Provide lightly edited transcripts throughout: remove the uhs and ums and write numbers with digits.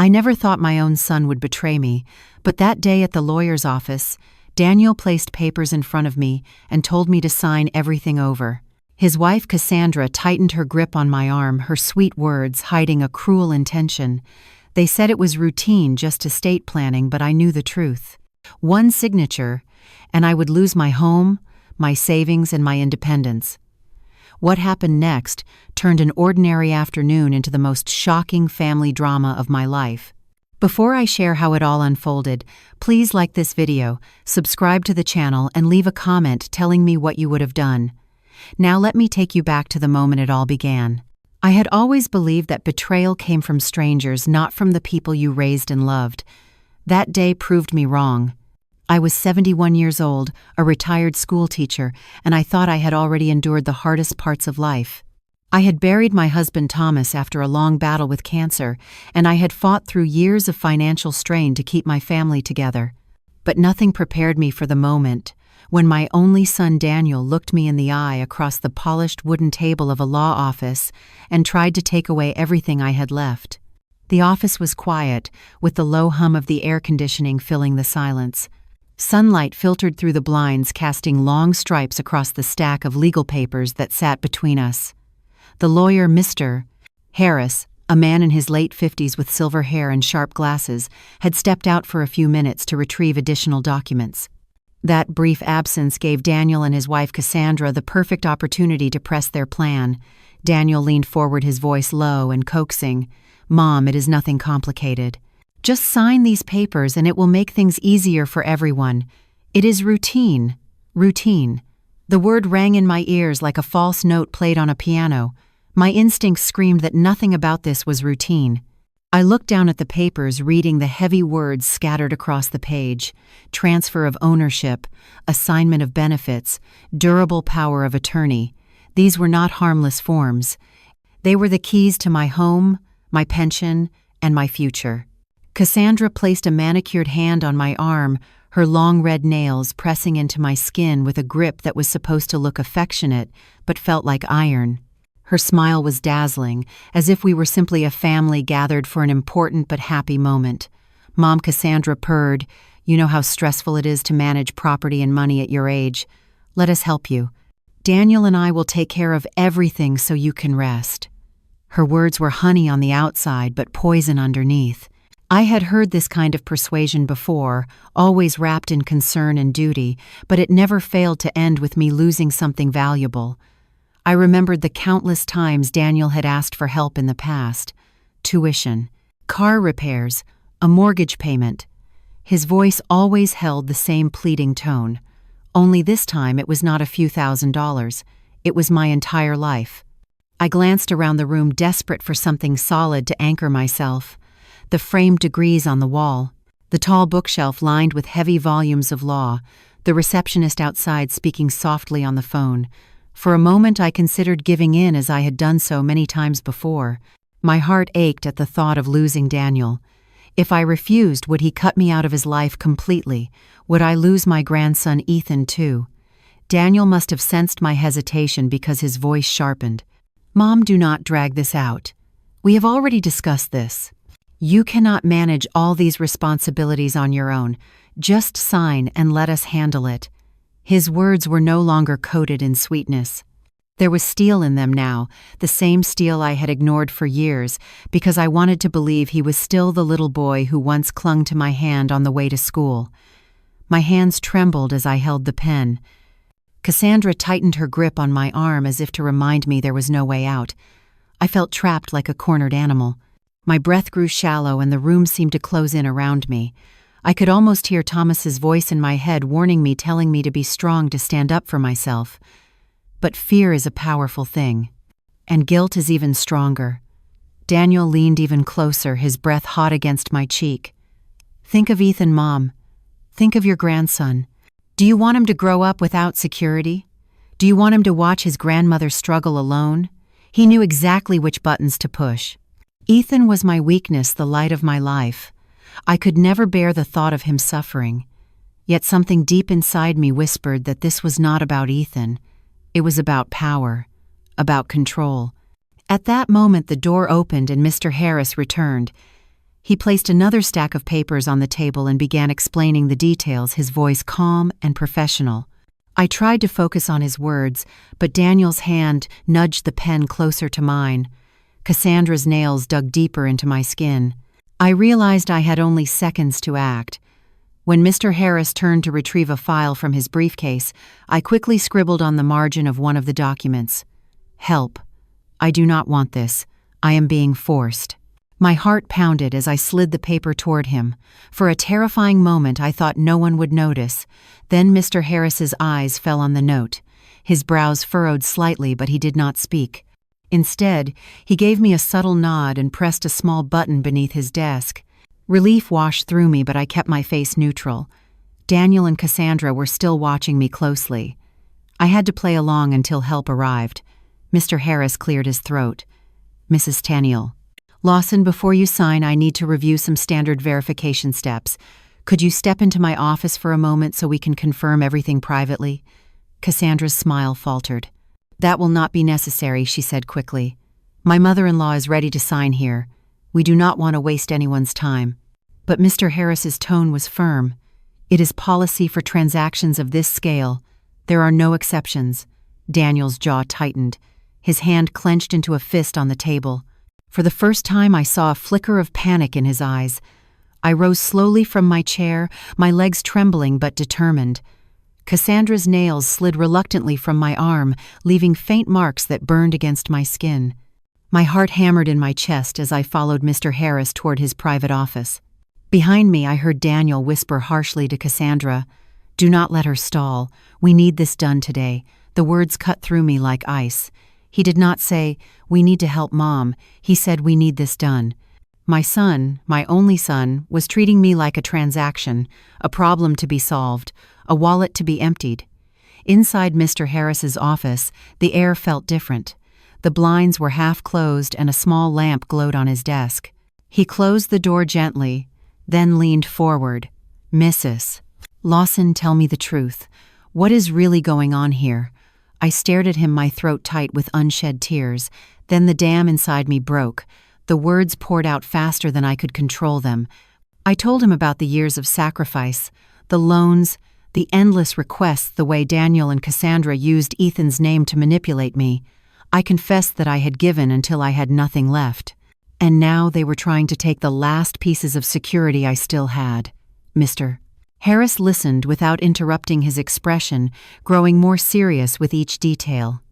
I never thought my own son would betray me, but that day at the lawyer's office, Daniel placed papers in front of me and told me to sign everything over. His wife Cassandra tightened her grip on my arm, her sweet words hiding a cruel intention. They said it was routine, just estate planning, but I knew the truth. One signature, and I would lose my home, my savings, and my independence. What happened next turned an ordinary afternoon into the most shocking family drama of my life. Before I share how it all unfolded, please like this video, subscribe to the channel, and leave a comment telling me what you would have done. Now let me take you back to the moment it all began. I had always believed that betrayal came from strangers, not from the people you raised and loved. That day proved me wrong. I was 71 years old, a retired school teacher, and I thought I had already endured the hardest parts of life. I had buried my husband Thomas after a long battle with cancer, and I had fought through years of financial strain to keep my family together. But nothing prepared me for the moment when my only son Daniel looked me in the eye across the polished wooden table of a law office and tried to take away everything I had left. The office was quiet, with the low hum of the air conditioning filling the silence. Sunlight filtered through the blinds, casting long stripes across the stack of legal papers that sat between us. The lawyer, Mr. Harris, a man in his late 50s with silver hair and sharp glasses, had stepped out for a few minutes to retrieve additional documents. That brief absence gave Daniel and his wife Cassandra the perfect opportunity to press their plan. Daniel leaned forward, his voice low and coaxing. "Mom, it is nothing complicated. Just sign these papers and it will make things easier for everyone. It is routine. Routine." The word rang in my ears like a false note played on a piano. My instincts screamed that nothing about this was routine. I looked down at the papers, reading the heavy words scattered across the page. Transfer of ownership, assignment of benefits, durable power of attorney. These were not harmless forms. They were the keys to my home, my pension, and my future. Cassandra placed a manicured hand on my arm, her long red nails pressing into my skin with a grip that was supposed to look affectionate but felt like iron. Her smile was dazzling, as if we were simply a family gathered for an important but happy moment. Mom, Cassandra purred, "You know how stressful it is to manage property and money at your age. Let us help you. Daniel and I will take care of everything so you can rest." Her words were honey on the outside but poison underneath. I had heard this kind of persuasion before, always wrapped in concern and duty, but it never failed to end with me losing something valuable. I remembered the countless times Daniel had asked for help in the past. Tuition, car repairs, a mortgage payment. His voice always held the same pleading tone. Only this time it was not a few $1,000s. It was my entire life. I glanced around the room, desperate for something solid to anchor myself. The framed degrees on the wall, the tall bookshelf lined with heavy volumes of law, the receptionist outside speaking softly on the phone. For a moment I considered giving in, as I had done so many times before. My heart ached at the thought of losing Daniel. If I refused, would he cut me out of his life completely? Would I lose my grandson Ethan too? Daniel must have sensed my hesitation because his voice sharpened. "Mom, do not drag this out. We have already discussed this. You cannot manage all these responsibilities on your own. Just sign and let us handle it." His words were no longer coated in sweetness. There was steel in them now, the same steel I had ignored for years because I wanted to believe he was still the little boy who once clung to my hand on the way to school. My hands trembled as I held the pen. Cassandra tightened her grip on my arm as if to remind me there was no way out. I felt trapped like a cornered animal. My breath grew shallow and the room seemed to close in around me. I could almost hear Thomas's voice in my head warning me, telling me to be strong, to stand up for myself. But fear is a powerful thing, and guilt is even stronger. Daniel leaned even closer, his breath hot against my cheek. "Think of Ethan, Mom. Think of your grandson. Do you want him to grow up without security? Do you want him to watch his grandmother struggle alone?" He knew exactly which buttons to push. Ethan was my weakness, the light of my life. I could never bear the thought of him suffering. Yet something deep inside me whispered that this was not about Ethan. It was about power, about control. At that moment the door opened and Mr. Harris returned. He placed another stack of papers on the table and began explaining the details, his voice calm and professional. I tried to focus on his words, but Daniel's hand nudged the pen closer to mine. Cassandra's nails dug deeper into my skin. I realized I had only seconds to act. When Mr. Harris turned to retrieve a file from his briefcase, I quickly scribbled on the margin of one of the documents. "Help. I do not want this. I am being forced." My heart pounded as I slid the paper toward him. For a terrifying moment, I thought no one would notice. Then Mr. Harris's eyes fell on the note. His brows furrowed slightly, but he did not speak. Instead, he gave me a subtle nod and pressed a small button beneath his desk. Relief washed through me, but I kept my face neutral. Daniel and Cassandra were still watching me closely. I had to play along until help arrived. Mr. Harris cleared his throat. "Mrs. Taniel. Lawson, before you sign, I need to review some standard verification steps. Could you step into my office for a moment so we can confirm everything privately?" Cassandra's smile faltered. "That will not be necessary," she said quickly. "My mother-in-law is ready to sign here. We do not want to waste anyone's time." But Mr. Harris's tone was firm. "It is policy for transactions of this scale. There are no exceptions." Daniel's jaw tightened. His hand clenched into a fist on the table. For the first time, I saw a flicker of panic in his eyes. I rose slowly from my chair, my legs trembling but determined. Cassandra's nails slid reluctantly from my arm, leaving faint marks that burned against my skin. My heart hammered in my chest as I followed Mr. Harris toward his private office. Behind me, I heard Daniel whisper harshly to Cassandra, "Do not let her stall. We need this done today." The words cut through me like ice. He did not say, "We need to help Mom." He said, "We need this done." My son, my only son, was treating me like a transaction, a problem to be solved, a wallet to be emptied. Inside Mr. Harris's office, the air felt different. The blinds were half closed and a small lamp glowed on his desk. He closed the door gently, then leaned forward. "Mrs. Lawson, tell me the truth. What is really going on here?" I stared at him, my throat tight with unshed tears. Then the dam inside me broke. The words poured out faster than I could control them. I told him about the years of sacrifice, the loans, the endless requests, the way Daniel and Cassandra used Ethan's name to manipulate me. I confessed that I had given until I had nothing left. And now they were trying to take the last pieces of security I still had. Mr. Harris listened without interrupting, his expression growing more serious with each detail.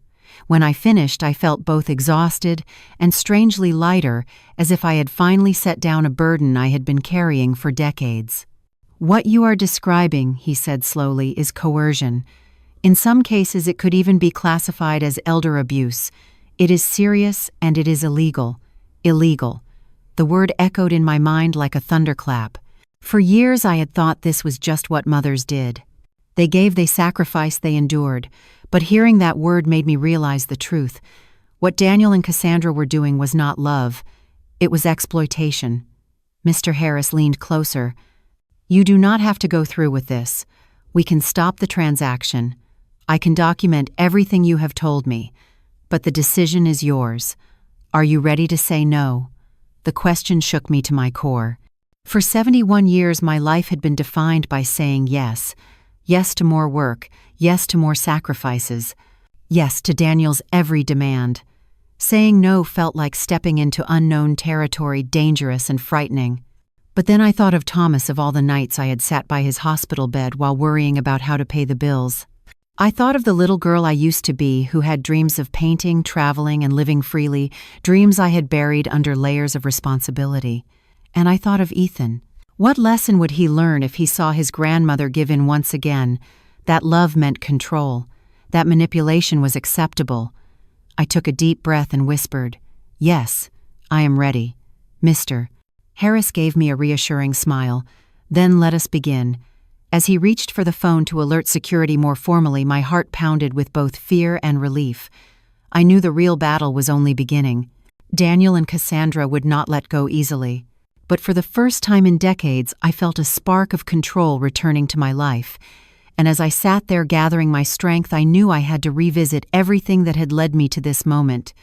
When I finished, I felt both exhausted and strangely lighter, as if I had finally set down a burden I had been carrying for decades. "What you are describing," he said slowly, "is coercion. In some cases, it could even be classified as elder abuse. It is serious and it is illegal. Illegal." The word echoed in my mind like a thunderclap. For years, I had thought this was just what mothers did. They gave, they sacrificed, they endured. But hearing that word made me realize the truth. What Daniel and Cassandra were doing was not love. It was exploitation. Mr. Harris leaned closer. "You do not have to go through with this. We can stop the transaction. I can document everything you have told me. But the decision is yours. Are you ready to say no?" The question shook me to my core. For 71 years, my life had been defined by saying yes. Yes to more work, yes to more sacrifices, yes to Daniel's every demand. Saying no felt like stepping into unknown territory, dangerous and frightening. But then I thought of Thomas, of all the nights I had sat by his hospital bed while worrying about how to pay the bills. I thought of the little girl I used to be, who had dreams of painting, traveling, and living freely, dreams I had buried under layers of responsibility. And I thought of Ethan. What lesson would he learn if he saw his grandmother give in once again? That love meant control. That manipulation was acceptable. I took a deep breath and whispered, "Yes, I am ready." "Mr. Harris gave me a reassuring smile. "Then let us begin." As he reached for the phone to alert security more formally, my heart pounded with both fear and relief. I knew the real battle was only beginning. Daniel and Cassandra would not let go easily. But for the first time in decades, I felt a spark of control returning to my life. And as I sat there gathering my strength, I knew I had to revisit everything that had led me to this moment.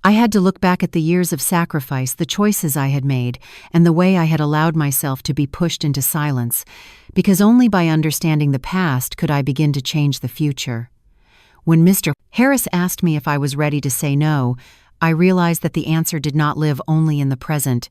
I had to look back at the years of sacrifice, the choices I had made, and the way I had allowed myself to be pushed into silence, because only by understanding the past could I begin to change the future. When Mr. Harris asked me if I was ready to say no, I realized that the answer did not live only in the present.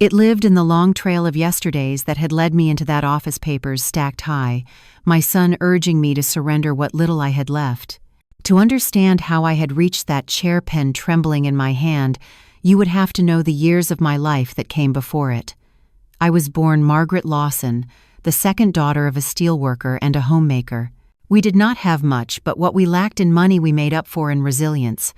It lived in the long trail of yesterdays that had led me into that office papers stacked high, my son urging me to surrender what little I had left. To understand how I had reached that chair pen trembling in my hand, you would have to know the years of my life that came before it. I was born Margaret Lawson, the second daughter of a steelworker and a homemaker. We did not have much, but what we lacked in money we made up for in resilience.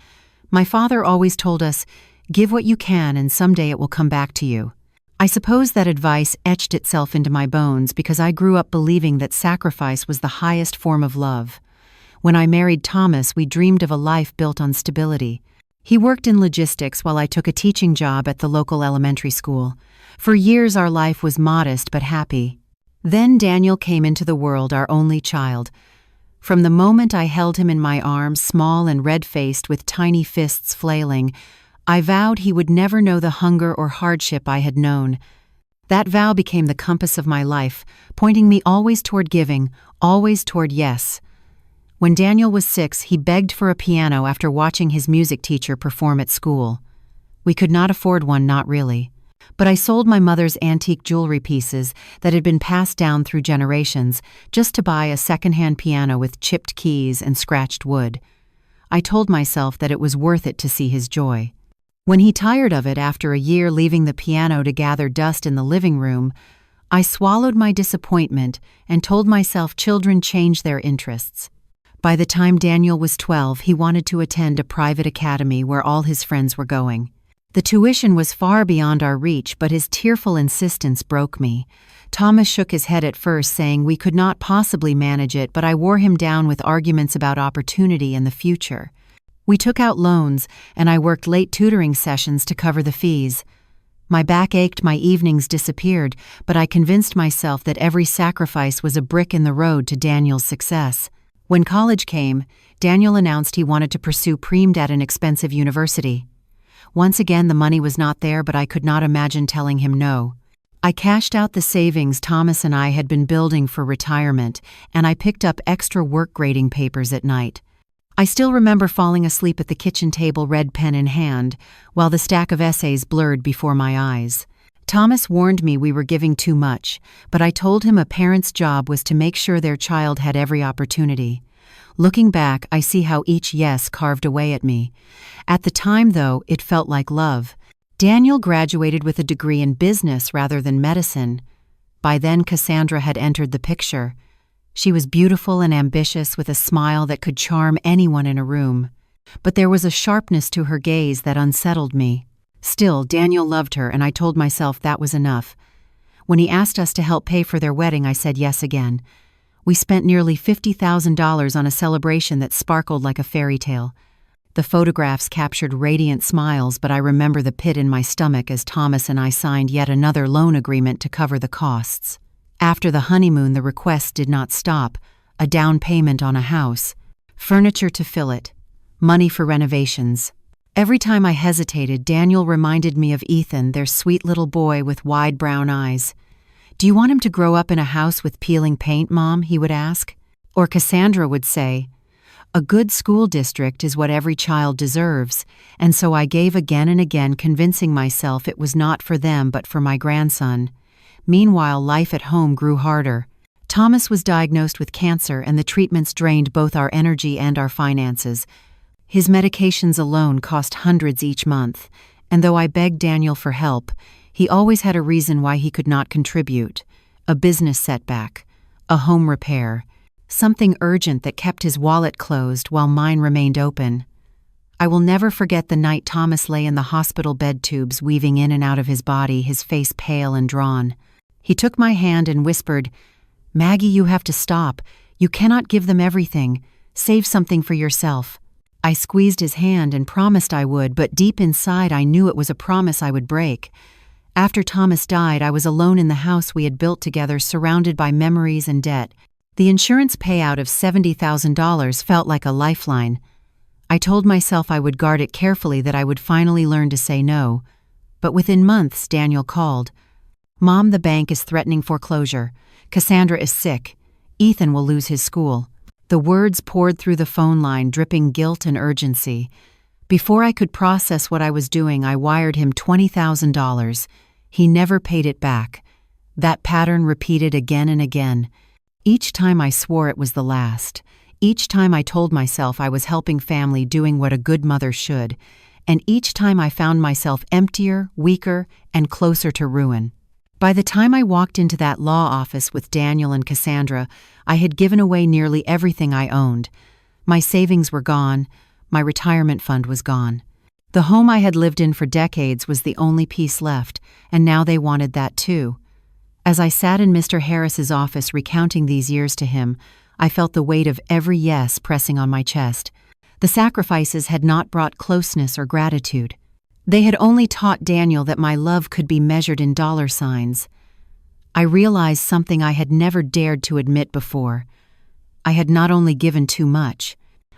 My father always told us, "Give what you can and someday it will come back to you." I suppose that advice etched itself into my bones because I grew up believing that sacrifice was the highest form of love. When I married Thomas, we dreamed of a life built on stability. He worked in logistics while I took a teaching job at the local elementary school. For years our life was modest but happy. Then Daniel came into the world, our only child. From the moment I held him in my arms, small and red-faced with tiny fists flailing, I vowed he would never know the hunger or hardship I had known. That vow became the compass of my life, pointing me always toward giving, always toward yes. When Daniel was 6, he begged for a piano after watching his music teacher perform at school. We could not afford one, not really. But I sold my mother's antique jewelry pieces that had been passed down through generations just to buy a second-hand piano with chipped keys and scratched wood. I told myself that it was worth it to see his joy. When he tired of it after a year leaving the piano to gather dust in the living room, I swallowed my disappointment and told myself children change their interests. By the time Daniel was 12, he wanted to attend a private academy where all his friends were going. The tuition was far beyond our reach, but his tearful insistence broke me. Thomas shook his head at first, saying we could not possibly manage it, but I wore him down with arguments about opportunity and the future. We took out loans, and I worked late tutoring sessions to cover the fees. My back ached, my evenings disappeared, but I convinced myself that every sacrifice was a brick in the road to Daniel's success. When college came, Daniel announced he wanted to pursue pre-med at an expensive university. Once again, the money was not there, but I could not imagine telling him no. I cashed out the savings Thomas and I had been building for retirement, and I picked up extra work grading papers at night. I still remember falling asleep at the kitchen table, red pen in hand, while the stack of essays blurred before my eyes. Thomas warned me we were giving too much, but I told him a parent's job was to make sure their child had every opportunity. Looking back, I see how each yes carved away at me. At the time, though, it felt like love. Daniel graduated with a degree in business rather than medicine. By then, Cassandra had entered the picture. She was beautiful and ambitious, with a smile that could charm anyone in a room. But there was a sharpness to her gaze that unsettled me. Still, Daniel loved her, and I told myself that was enough. When he asked us to help pay for their wedding, I said yes again. We spent nearly $50,000 on a celebration that sparkled like a fairy tale. The photographs captured radiant smiles, but I remember the pit in my stomach as Thomas and I signed yet another loan agreement to cover the costs. After the honeymoon, the requests did not stop. A down payment on a house, furniture to fill it, money for renovations. Every time I hesitated, Daniel reminded me of Ethan, their sweet little boy with wide brown eyes. "Do you want him to grow up in a house with peeling paint, Mom?" he would ask. Or Cassandra would say, "A good school district is what every child deserves," and so I gave again and again, convincing myself it was not for them but for my grandson. Meanwhile, life at home grew harder. Thomas was diagnosed with cancer, and the treatments drained both our energy and our finances. His medications alone cost hundreds each month, and though I begged Daniel for help, he always had a reason why he could not contribute. A business setback, a home repair, something urgent that kept his wallet closed while mine remained open. I will never forget the night Thomas lay in the hospital bed, tubes weaving in and out of his body, his face pale and drawn. He took my hand and whispered, "Maggie, you have to stop. You cannot give them everything. Save something for yourself." I squeezed his hand and promised I would, but deep inside I knew it was a promise I would break. After Thomas died, I was alone in the house we had built together, surrounded by memories and debt. The insurance payout of $70,000 felt like a lifeline. I told myself I would guard it carefully, that I would finally learn to say no. But within months, Daniel called. "Mom, the bank is threatening foreclosure. Cassandra is sick. Ethan will lose his school." The words poured through the phone line, dripping guilt and urgency. Before I could process what I was doing, I wired him $20,000. He never paid it back. That pattern repeated again and again. Each time I swore it was the last. Each time I told myself I was helping family, doing what a good mother should. And each time I found myself emptier, weaker, and closer to ruin. By the time I walked into that law office with Daniel and Cassandra, I had given away nearly everything I owned. My savings were gone. My retirement fund was gone. The home I had lived in for decades was the only piece left, and now they wanted that too. As I sat in Mr. Harris's office recounting these years to him, I felt the weight of every yes pressing on my chest. The sacrifices had not brought closeness or gratitude. They had only taught Daniel that my love could be measured in dollar signs. I realized something I had never dared to admit before. I had not only given too much,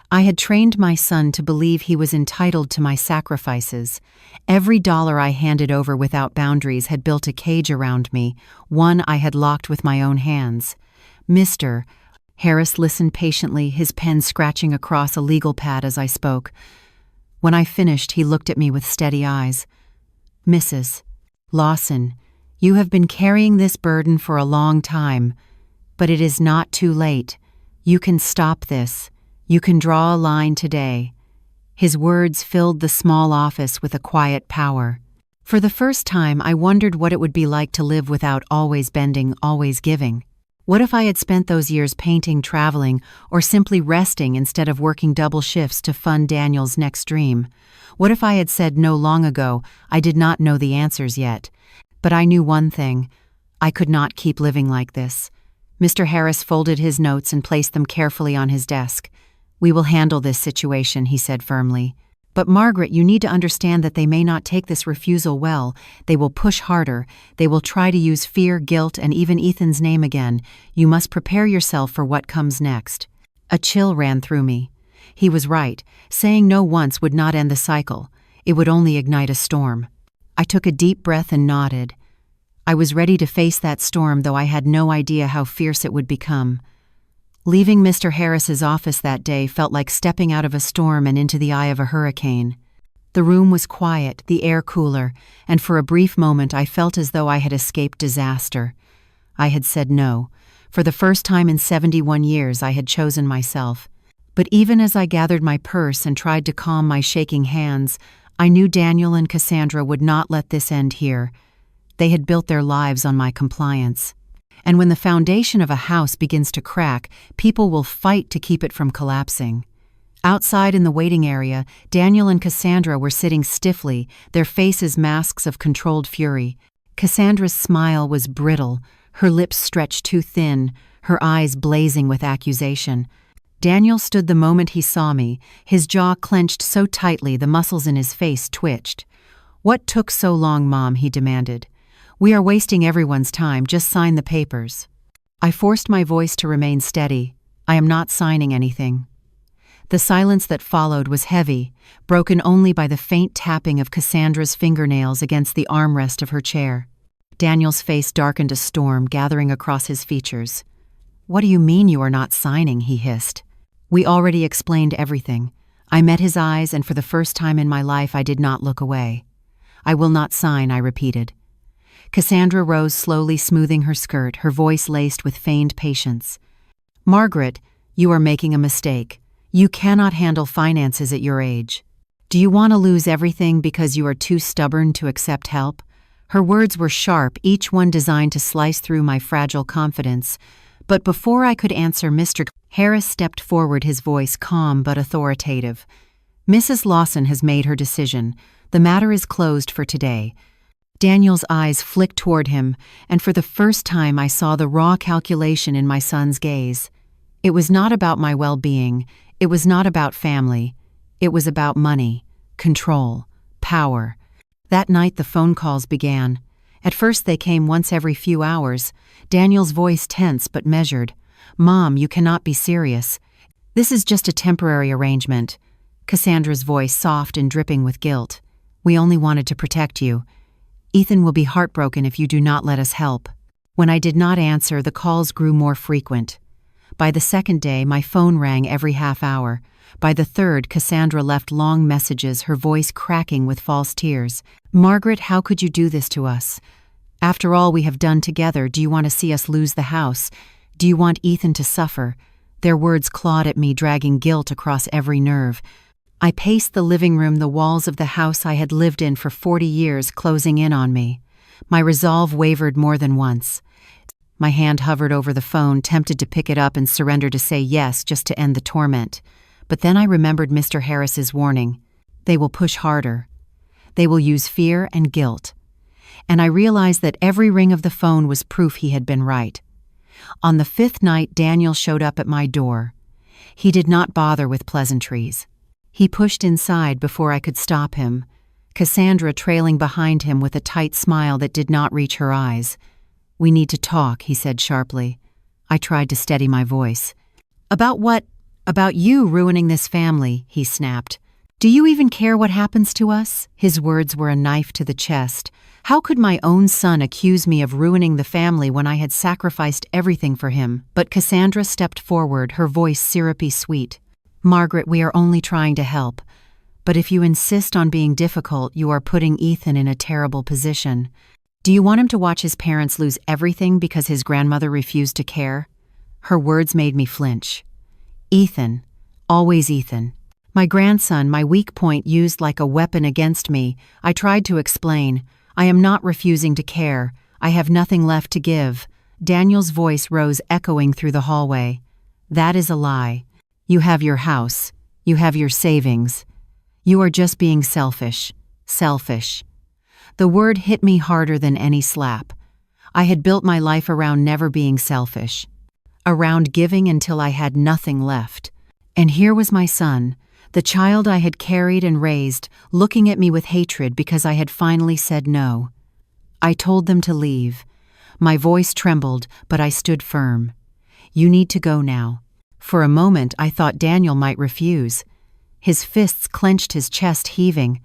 I had trained my son to believe he was entitled to my sacrifices. Every dollar I handed over without boundaries had built a cage around me, one I had locked with my own hands. "Mr. Harris listened patiently, his pen scratching across a legal pad as I spoke. When I finished, he looked at me with steady eyes. "Mrs. Lawson, you have been carrying this burden for a long time, but it is not too late. You can stop this. You can draw a line today." His words filled the small office with a quiet power. For the first time, I wondered what it would be like to live without always bending, always giving. What if I had spent those years painting, traveling, or simply resting instead of working double shifts to fund Daniel's next dream? What if I had said no long ago? I did not know the answers yet. But I knew one thing. I could not keep living like this. Mr. Harris folded his notes and placed them carefully on his desk. "We will handle this situation," he said firmly. "But Margaret, you need to understand that they may not take this refusal well. They will push harder. They will try to use fear, guilt, and even Ethan's name again. You must prepare yourself for what comes next." A chill ran through me. He was right. Saying no once would not end the cycle. It would only ignite a storm. I took a deep breath and nodded. I was ready to face that storm, though I had no idea how fierce it would become. Leaving Mr. Harris's office that day felt like stepping out of a storm and into the eye of a hurricane. The room was quiet, the air cooler, and for a brief moment I felt as though I had escaped disaster. I had said no. For the first time in 71 years, I had chosen myself. But even as I gathered my purse and tried to calm my shaking hands, I knew Daniel and Cassandra would not let this end here. They had built their lives on my compliance. And when the foundation of a house begins to crack, people will fight to keep it from collapsing. Outside in the waiting area, Daniel and Cassandra were sitting stiffly, their faces masks of controlled fury. Cassandra's smile was brittle, her lips stretched too thin, her eyes blazing with accusation. Daniel stood the moment he saw me, his jaw clenched so tightly the muscles in his face twitched. "What took so long, Mom?" he demanded. "We are wasting everyone's time, just sign the papers." I forced my voice to remain steady. "I am not signing anything." The silence that followed was heavy, broken only by the faint tapping of Cassandra's fingernails against the armrest of her chair. Daniel's face darkened a storm, gathering across his features. "What do you mean you are not signing?" he hissed. "We already explained everything." I met his eyes, and for the first time in my life I did not look away. "I will not sign," I repeated. Cassandra rose slowly, smoothing her skirt, her voice laced with feigned patience. "Margaret, you are making a mistake. You cannot handle finances at your age. Do you want to lose everything because you are too stubborn to accept help?" Her words were sharp, each one designed to slice through my fragile confidence. But before I could answer, Mr. Harris stepped forward, his voice calm but authoritative. "Mrs. Lawson has made her decision. The matter is closed for today." Daniel's eyes flicked toward him, and for the first time I saw the raw calculation in my son's gaze. It was not about my well-being. It was not about family. It was about money, control, power. That night the phone calls began. At first they came once every few hours, Daniel's voice tense but measured. "Mom, you cannot be serious. This is just a temporary arrangement." Cassandra's voice soft and dripping with guilt. "We only wanted to protect you. Ethan will be heartbroken if you do not let us help." When I did not answer, the calls grew more frequent. By the second day, my phone rang every half hour. By the third, Cassandra left long messages, her voice cracking with false tears. "Margaret, how could you do this to us? After all we have done together, do you want to see us lose the house? Do you want Ethan to suffer?" Their words clawed at me, dragging guilt across every nerve. I paced the living room, the walls of the house I had lived in for 40 years closing in on me. My resolve wavered more than once. My hand hovered over the phone, tempted to pick it up and surrender, to say yes just to end the torment. But then I remembered Mr. Harris's warning. They will push harder. They will use fear and guilt. And I realized that every ring of the phone was proof he had been right. On the fifth night, Daniel showed up at my door. He did not bother with pleasantries. He pushed inside before I could stop him, Cassandra trailing behind him with a tight smile that did not reach her eyes. "We need to talk," he said sharply. I tried to steady my voice. "About what? About you ruining this family," he snapped. "Do you even care what happens to us?" His words were a knife to the chest. How could my own son accuse me of ruining the family when I had sacrificed everything for him? But Cassandra stepped forward, her voice syrupy sweet. "Margaret, we are only trying to help. But if you insist on being difficult, you are putting Ethan in a terrible position. Do you want him to watch his parents lose everything because his grandmother refused to care?" Her words made me flinch. Ethan. Always Ethan. My grandson, my weak point used like a weapon against me. I tried to explain. "I am not refusing to care. I have nothing left to give." Daniel's voice rose, echoing through the hallway. "That is a lie. You have your house. You have your savings. You are just being selfish. Selfish." The word hit me harder than any slap. I had built my life around never being selfish, around giving until I had nothing left. And here was my son, the child I had carried and raised, looking at me with hatred because I had finally said no. I told them to leave. My voice trembled, but I stood firm. "You need to go now." For a moment, I thought Daniel might refuse. His fists clenched, his chest heaving.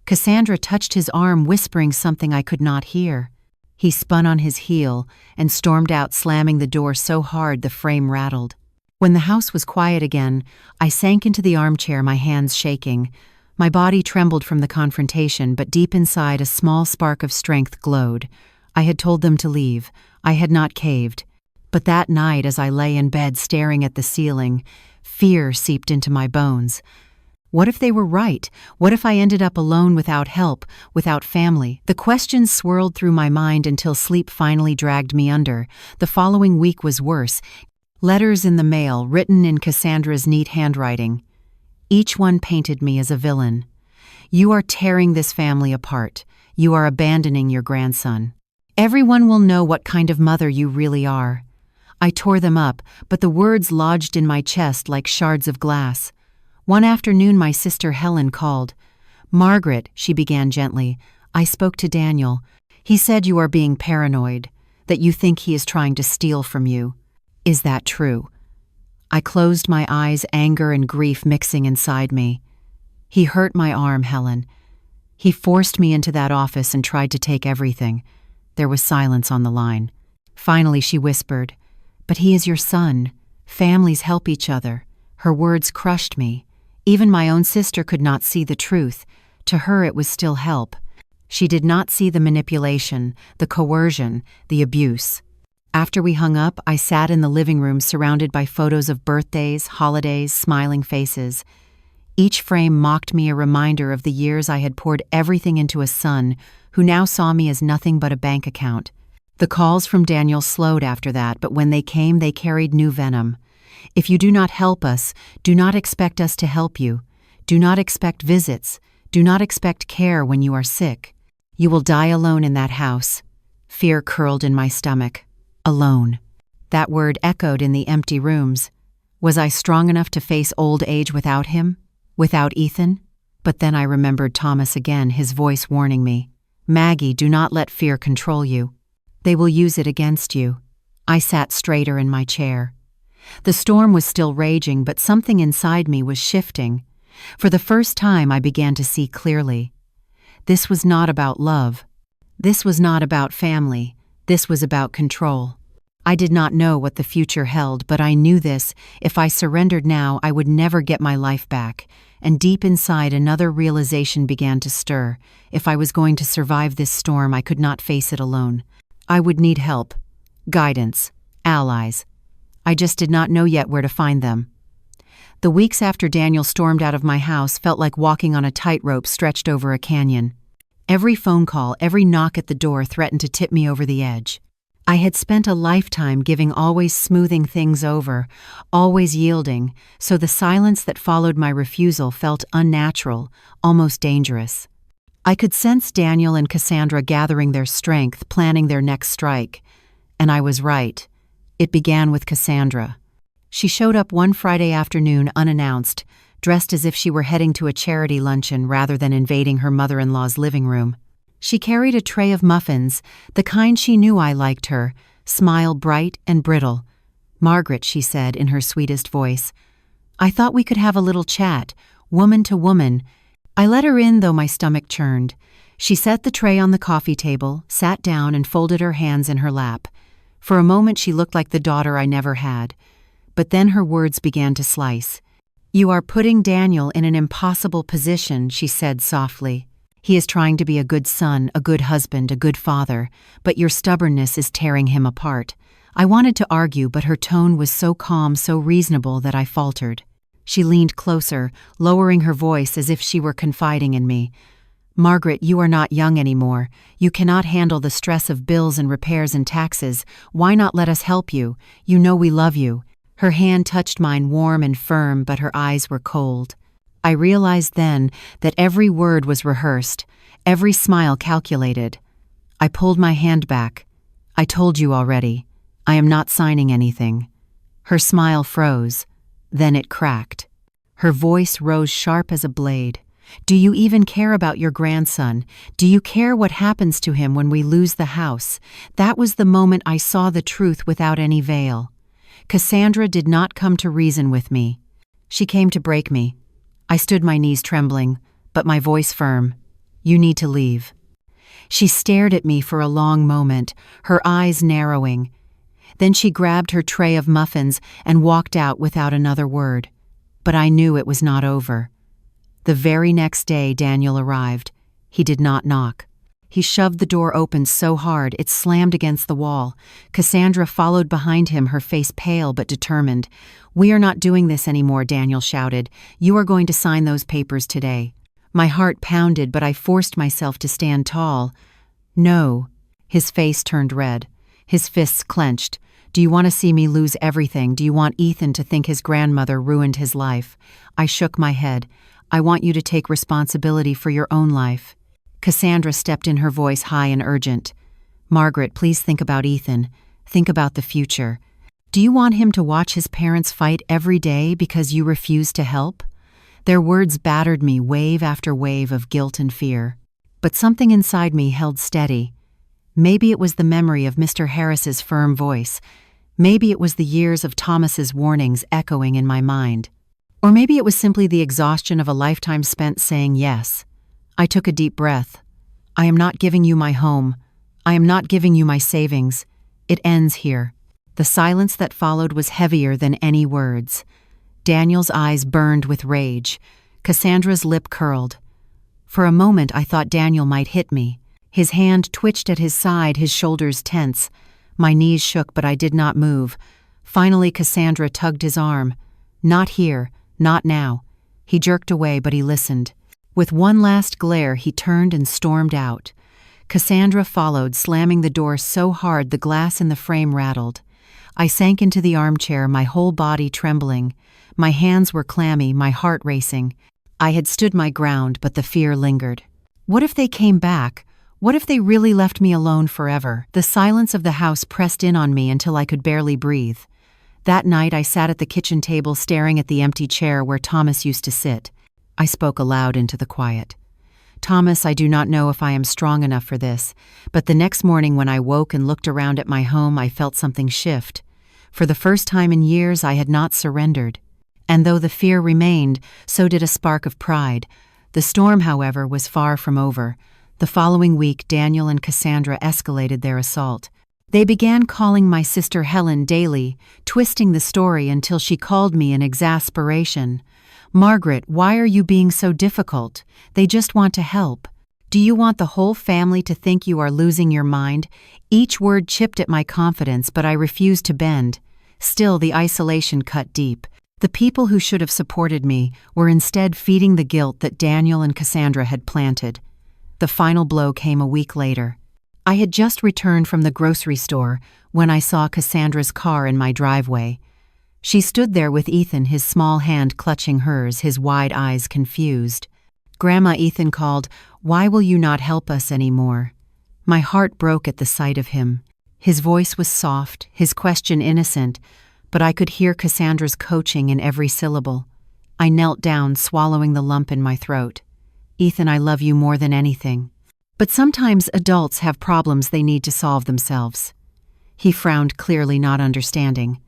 Cassandra touched his arm, whispering something I could not hear. He spun on his heel and stormed out, slamming the door so hard the frame rattled. When the house was quiet again, I sank into the armchair, my hands shaking. My body trembled from the confrontation, but deep inside a small spark of strength glowed. I had told them to leave. I had not caved. But that night, as I lay in bed staring at the ceiling, fear seeped into my bones. What if they were right? What if I ended up alone, without help, without family? The questions swirled through my mind until sleep finally dragged me under. The following week was worse. Letters in the mail, written in Cassandra's neat handwriting. Each one painted me as a villain. "You are tearing this family apart. You are abandoning your grandson. Everyone will know what kind of mother you really are." I tore them up, but the words lodged in my chest like shards of glass. One afternoon, my sister Helen called. "Margaret," she began gently, "I spoke to Daniel. He said you are being paranoid, that you think he is trying to steal from you. Is that true?" I closed my eyes, anger and grief mixing inside me. "He hurt my arm, Helen. He forced me into that office and tried to take everything." There was silence on the line. Finally, she whispered, "But he is your son. Families help each other." Her words crushed me. Even my own sister could not see the truth. To her, it was still help. She did not see the manipulation, the coercion, the abuse. After we hung up, I sat in the living room surrounded by photos of birthdays, holidays, smiling faces. Each frame mocked me, a reminder of the years I had poured everything into a son who now saw me as nothing but a bank account. The calls from Daniel slowed after that, but when they came, they carried new venom. "If you do not help us, do not expect us to help you. Do not expect visits. Do not expect care when you are sick. You will die alone in that house." Fear curled in my stomach. Alone. That word echoed in the empty rooms. Was I strong enough to face old age without him? Without Ethan? But then I remembered Thomas again, his voice warning me. "Maggie, do not let fear control you. They will use it against you." I sat straighter in my chair. The storm was still raging, but something inside me was shifting. For the first time, I began to see clearly. This was not about love. This was not about family. This was about control. I did not know what the future held, but I knew this: if I surrendered now, I would never get my life back. And deep inside, another realization began to stir. If I was going to survive this storm, I could not face it alone. I would need help, guidance, allies. I just did not know yet where to find them. The weeks after Daniel stormed out of my house felt like walking on a tightrope stretched over a canyon. Every phone call, every knock at the door threatened to tip me over the edge. I had spent a lifetime giving, always smoothing things over, always yielding, so the silence that followed my refusal felt unnatural, almost dangerous. I could sense Daniel and Cassandra gathering their strength, planning their next strike. And I was right. It began with Cassandra. She showed up one Friday afternoon unannounced, dressed as if she were heading to a charity luncheon rather than invading her mother-in-law's living room. She carried a tray of muffins, the kind she knew I liked her, smile bright and brittle. "Margaret," she said in her sweetest voice, "I thought we could have a little chat, woman to woman." I let her in, though my stomach churned. She set the tray on the coffee table, sat down, and folded her hands in her lap. For a moment she looked like the daughter I never had. But then her words began to slice. "You are putting Daniel in an impossible position," she said softly. "He is trying to be a good son, a good husband, a good father, but your stubbornness is tearing him apart." I wanted to argue, but her tone was so calm, so reasonable that I faltered. She leaned closer, lowering her voice as if she were confiding in me. "Margaret, you are not young anymore. You cannot handle the stress of bills and repairs and taxes. Why not let us help you? You know we love you." Her hand touched mine, warm and firm, but her eyes were cold. I realized then that every word was rehearsed, every smile calculated. I pulled my hand back. "I told you already. I am not signing anything." Her smile froze. Then it cracked. Her voice rose sharp as a blade. "Do you even care about your grandson? Do you care what happens to him when we lose the house?" That was the moment I saw the truth without any veil. Cassandra did not come to reason with me. She came to break me. I stood, my knees trembling, but my voice firm. "You need to leave." She stared at me for a long moment, her eyes narrowing. Then she grabbed her tray of muffins and walked out without another word. But I knew it was not over. The very next day Daniel arrived. He did not knock. He shoved the door open so hard it slammed against the wall. Cassandra followed behind him, her face pale but determined. "We are not doing this anymore," Daniel shouted. "You are going to sign those papers today." My heart pounded, but I forced myself to stand tall. "No." His face turned red. His fists clenched. "Do you want to see me lose everything? Do you want Ethan to think his grandmother ruined his life?" I shook my head. "I want you to take responsibility for your own life." Cassandra stepped in, her voice high and urgent. "Margaret, please think about Ethan. Think about the future. Do you want him to watch his parents fight every day because you refuse to help?" Their words battered me, wave after wave of guilt and fear. But something inside me held steady. Maybe it was the memory of Mr. Harris's firm voice. Maybe it was the years of Thomas's warnings echoing in my mind. Or maybe it was simply the exhaustion of a lifetime spent saying yes. I took a deep breath. "I am not giving you my home. I am not giving you my savings. It ends here." The silence that followed was heavier than any words. Daniel's eyes burned with rage. Cassandra's lip curled. For a moment I thought Daniel might hit me. His hand twitched at his side, his shoulders tense. My knees shook, but I did not move. Finally Cassandra tugged his arm. "Not here, not now." He jerked away, but he listened. With one last glare, he turned and stormed out. Cassandra followed, slamming the door so hard the glass in the frame rattled. I sank into the armchair, my whole body trembling. My hands were clammy, my heart racing. I had stood my ground, but the fear lingered. What if they came back? What if they really left me alone forever? The silence of the house pressed in on me until I could barely breathe. That night I sat at the kitchen table staring at the empty chair where Thomas used to sit. I spoke aloud into the quiet. "Thomas, I do not know if I am strong enough for this, but the next morning when I woke and looked around at my home, I felt something shift. For the first time in years, I had not surrendered. And though the fear remained, so did a spark of pride. The storm, however, was far from over. The following week, Daniel and Cassandra escalated their assault. They began calling my sister Helen daily, twisting the story until she called me in exasperation. "Margaret, why are you being so difficult? They just want to help. Do you want the whole family to think you are losing your mind?" Each word chipped at my confidence, but I refused to bend. Still, the isolation cut deep. The people who should have supported me were instead feeding the guilt that Daniel and Cassandra had planted. The final blow came a week later. I had just returned from the grocery store when I saw Cassandra's car in my driveway. She stood there with Ethan, his small hand clutching hers, his wide eyes confused. "Grandma," Ethan called, "why will you not help us anymore?" My heart broke at the sight of him. His voice was soft, his question innocent, but I could hear Cassandra's coaching in every syllable. I knelt down, swallowing the lump in my throat. "Ethan, I love you more than anything. But sometimes adults have problems they need to solve themselves." He frowned, clearly not understanding.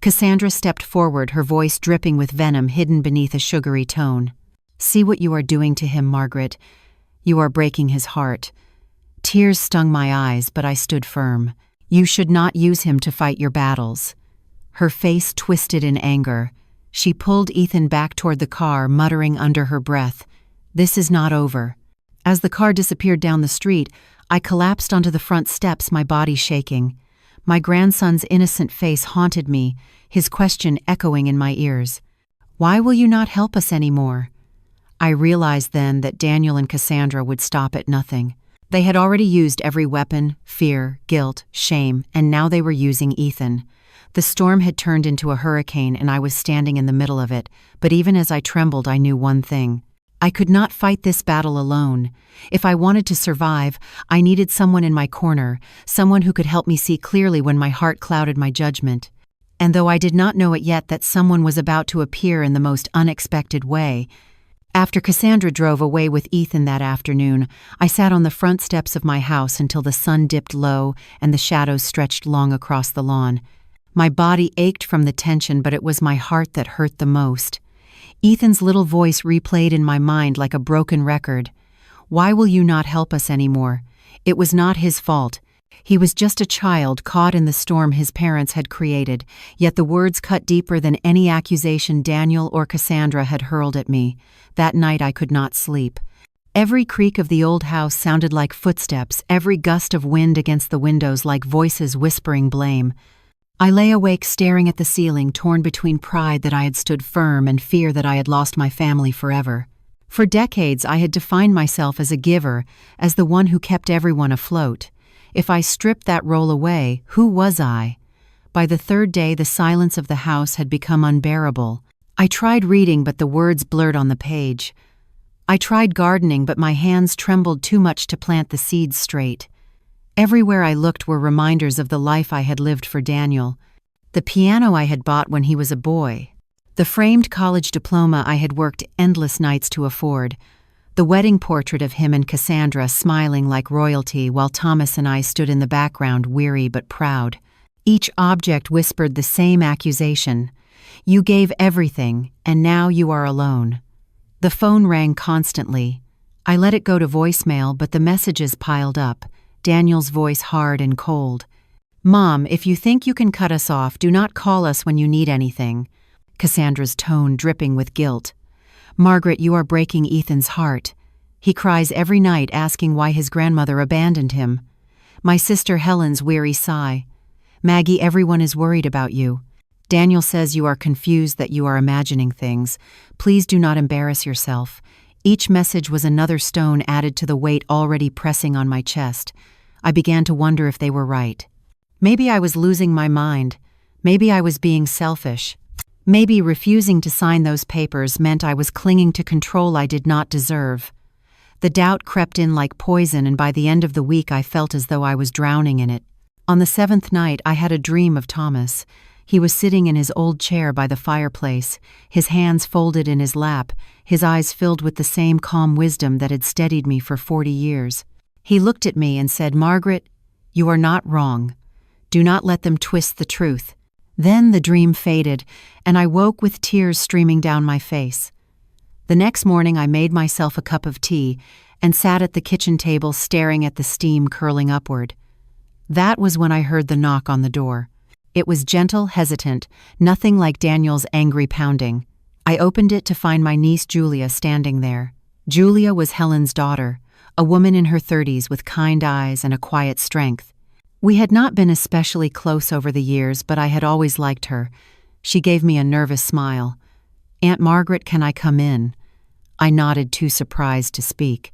Cassandra stepped forward, her voice dripping with venom hidden beneath a sugary tone. "See what you are doing to him, Margaret. You are breaking his heart." Tears stung my eyes, but I stood firm. "You should not use him to fight your battles." Her face twisted in anger. She pulled Ethan back toward the car, muttering under her breath, "This is not over." As the car disappeared down the street, I collapsed onto the front steps, my body shaking. My grandson's innocent face haunted me, his question echoing in my ears. "Why will you not help us anymore?" I realized then that Daniel and Cassandra would stop at nothing. They had already used every weapon, fear, guilt, shame, and now they were using Ethan. The storm had turned into a hurricane and I was standing in the middle of it, but even as I trembled, I knew one thing. I could not fight this battle alone. If I wanted to survive, I needed someone in my corner, someone who could help me see clearly when my heart clouded my judgment. And though I did not know it yet, that someone was about to appear in the most unexpected way. After Cassandra drove away with Ethan that afternoon, I sat on the front steps of my house until the sun dipped low and the shadows stretched long across the lawn. My body ached from the tension, but it was my heart that hurt the most. Ethan's little voice replayed in my mind like a broken record. "Why will you not help us anymore?" It was not his fault. He was just a child caught in the storm his parents had created, yet the words cut deeper than any accusation Daniel or Cassandra had hurled at me. That night I could not sleep. Every creak of the old house sounded like footsteps, every gust of wind against the windows like voices whispering blame. I lay awake staring at the ceiling, torn between pride that I had stood firm and fear that I had lost my family forever. For decades I had defined myself as a giver, as the one who kept everyone afloat. If I stripped that role away, who was I? By the third day, the silence of the house had become unbearable. I tried reading, but the words blurred on the page. I tried gardening, but my hands trembled too much to plant the seeds straight. Everywhere I looked were reminders of the life I had lived for Daniel. The piano I had bought when he was a boy. The framed college diploma I had worked endless nights to afford. The wedding portrait of him and Cassandra smiling like royalty while Thomas and I stood in the background, weary but proud. Each object whispered the same accusation. "You gave everything, and now you are alone." The phone rang constantly. I let it go to voicemail, but the messages piled up. Daniel's voice hard and cold. "Mom, if you think you can cut us off, do not call us when you need anything." Cassandra's tone dripping with guilt. "Margaret, you are breaking Ethan's heart. He cries every night asking why his grandmother abandoned him." My sister Helen's weary sigh. "Maggie, everyone is worried about you. Daniel says you are confused, that you are imagining things. Please do not embarrass yourself." Each message was another stone added to the weight already pressing on my chest. I began to wonder if they were right. Maybe I was losing my mind. Maybe I was being selfish. Maybe refusing to sign those papers meant I was clinging to control I did not deserve. The doubt crept in like poison, and by the end of the week I felt as though I was drowning in it. On the 7th night, I had a dream of Thomas. He was sitting in his old chair by the fireplace, his hands folded in his lap, his eyes filled with the same calm wisdom that had steadied me for 40 years. He looked at me and said, "Margaret, you are not wrong. Do not let them twist the truth." Then the dream faded, and I woke with tears streaming down my face. The next morning I made myself a cup of tea and sat at the kitchen table staring at the steam curling upward. That was when I heard the knock on the door. It was gentle, hesitant, nothing like Daniel's angry pounding. I opened it to find my niece Julia standing there. Julia was Helen's daughter, a woman in her 30s with kind eyes and a quiet strength. We had not been especially close over the years, but I had always liked her. She gave me a nervous smile. "Aunt Margaret, can I come in?" I nodded, too surprised to speak.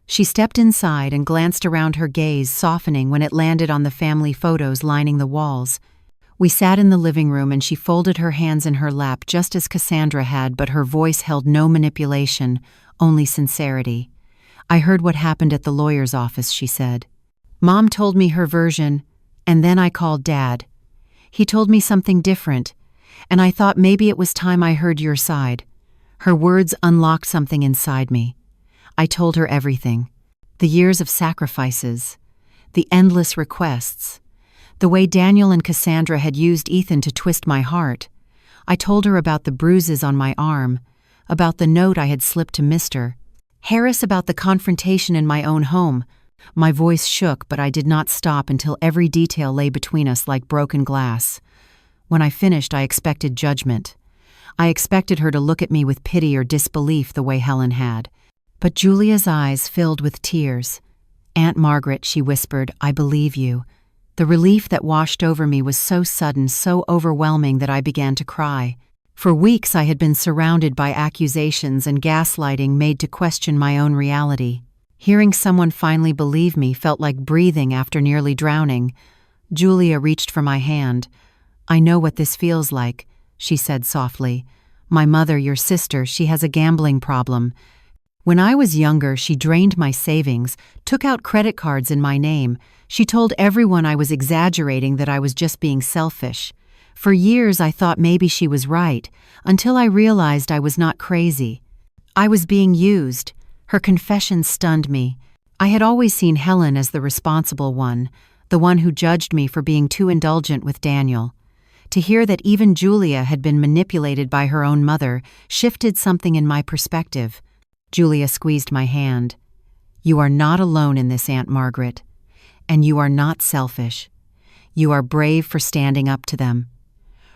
She stepped inside and glanced around, her gaze softening when it landed on the family photos lining the walls. We sat in the living room and she folded her hands in her lap just as Cassandra had, but her voice held no manipulation, only sincerity. "I heard what happened at the lawyer's office," she said. "Mom told me her version, and then I called Dad. He told me something different, and I thought maybe it was time I heard your side." Her words unlocked something inside me. I told her everything. The years of sacrifices, the endless requests, the way Daniel and Cassandra had used Ethan to twist my heart. I told her about the bruises on my arm, about the note I had slipped to Mr. Harris, about the confrontation in my own home. My voice shook, but I did not stop until every detail lay between us like broken glass. When I finished, I expected judgment. I expected her to look at me with pity or disbelief the way Helen had. But Julia's eyes filled with tears. "Aunt Margaret," she whispered, "I believe you." The relief that washed over me was so sudden, so overwhelming that I began to cry. For weeks I had been surrounded by accusations and gaslighting made to question my own reality. Hearing someone finally believe me felt like breathing after nearly drowning. Julia reached for my hand. "I know what this feels like," she said softly. "My mother, your sister, she has a gambling problem. When I was younger, she drained my savings, took out credit cards in my name. She told everyone I was exaggerating, that I was just being selfish. For years I thought maybe she was right, until I realized I was not crazy. I was being used." Her confession stunned me. I had always seen Helen as the responsible one, the one who judged me for being too indulgent with Daniel. To hear that even Julia had been manipulated by her own mother shifted something in my perspective. Julia squeezed my hand. "You are not alone in this, Aunt Margaret. And you are not selfish. You are brave for standing up to them."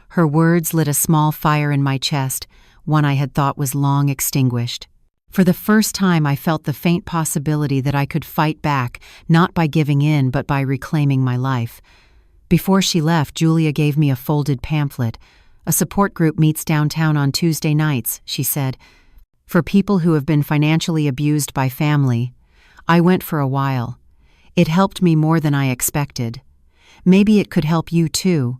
Her words lit a small fire in my chest, one I had thought was long extinguished. For the first time I felt the faint possibility that I could fight back, not by giving in but by reclaiming my life. Before she left, Julia gave me a folded pamphlet. "A support group meets downtown on Tuesday nights," she said, "for people who have been financially abused by family." I went for a while. It helped me more than I expected. Maybe it could help you too.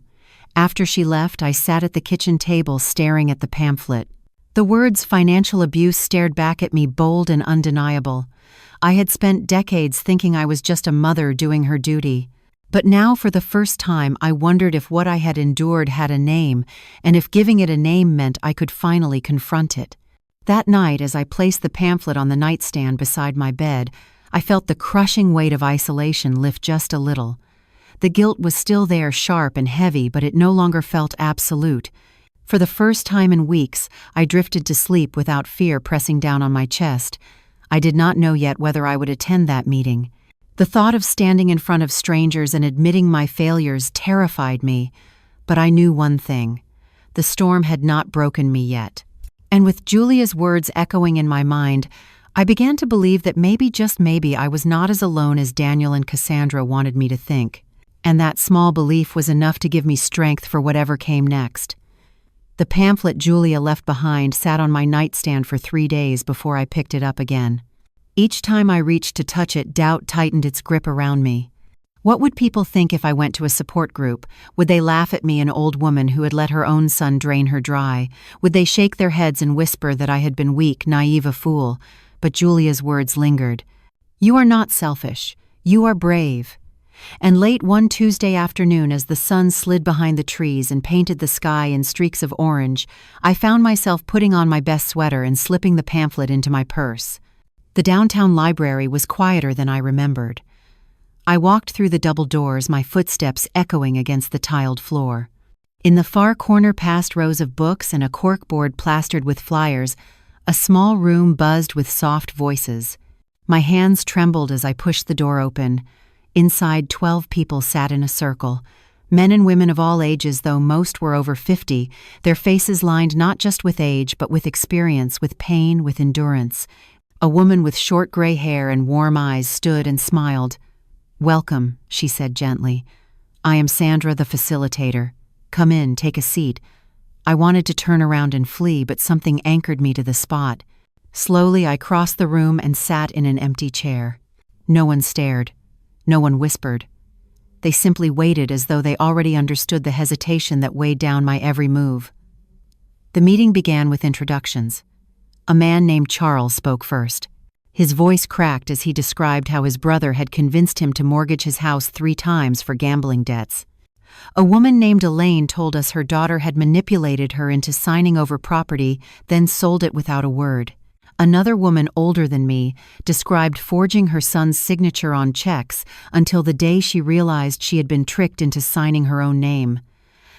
After she left, I sat at the kitchen table staring at the pamphlet. The words financial abuse stared back at me, bold and undeniable. I had spent decades thinking I was just a mother doing her duty. But now, for the first time, I wondered if what I had endured had a name, and if giving it a name meant I could finally confront it. That night, as I placed the pamphlet on the nightstand beside my bed, I felt the crushing weight of isolation lift just a little. The guilt was still there, sharp and heavy, but it no longer felt absolute. For the first time in weeks, I drifted to sleep without fear pressing down on my chest. I did not know yet whether I would attend that meeting. The thought of standing in front of strangers and admitting my failures terrified me, but I knew one thing: the storm had not broken me yet. And with Julia's words echoing in my mind, I began to believe that maybe, just maybe, I was not as alone as Daniel and Cassandra wanted me to think. And that small belief was enough to give me strength for whatever came next. The pamphlet Julia left behind sat on my nightstand for 3 days before I picked it up again. Each time I reached to touch it, doubt tightened its grip around me. What would people think if I went to a support group? Would they laugh at me, an old woman who had let her own son drain her dry? Would they shake their heads and whisper that I had been weak, naive, a fool? But Julia's words lingered. "You are not selfish. You are brave." And late one Tuesday afternoon, as the sun slid behind the trees and painted the sky in streaks of orange, I found myself putting on my best sweater and slipping the pamphlet into my purse. The downtown library was quieter than I remembered. I walked through the double doors, my footsteps echoing against the tiled floor. In the far corner, past rows of books and a corkboard plastered with flyers, a small room buzzed with soft voices. My hands trembled as I pushed the door open. Inside, 12 people sat in a circle. Men and women of all ages, though most were over 50, their faces lined not just with age, but with experience, with pain, with endurance. A woman with short gray hair and warm eyes stood and smiled. "Welcome," she said gently. "I am Sandra, the facilitator. Come in, take a seat." I wanted to turn around and flee, but something anchored me to the spot. Slowly, I crossed the room and sat in an empty chair. No one stared. No one whispered. They simply waited, as though they already understood the hesitation that weighed down my every move. The meeting began with introductions. A man named Charles spoke first. His voice cracked as he described how his brother had convinced him to mortgage his house 3 times for gambling debts. A woman named Elaine told us her daughter had manipulated her into signing over property, then sold it without a word. Another woman, older than me, described forging her son's signature on checks until the day she realized she had been tricked into signing her own name.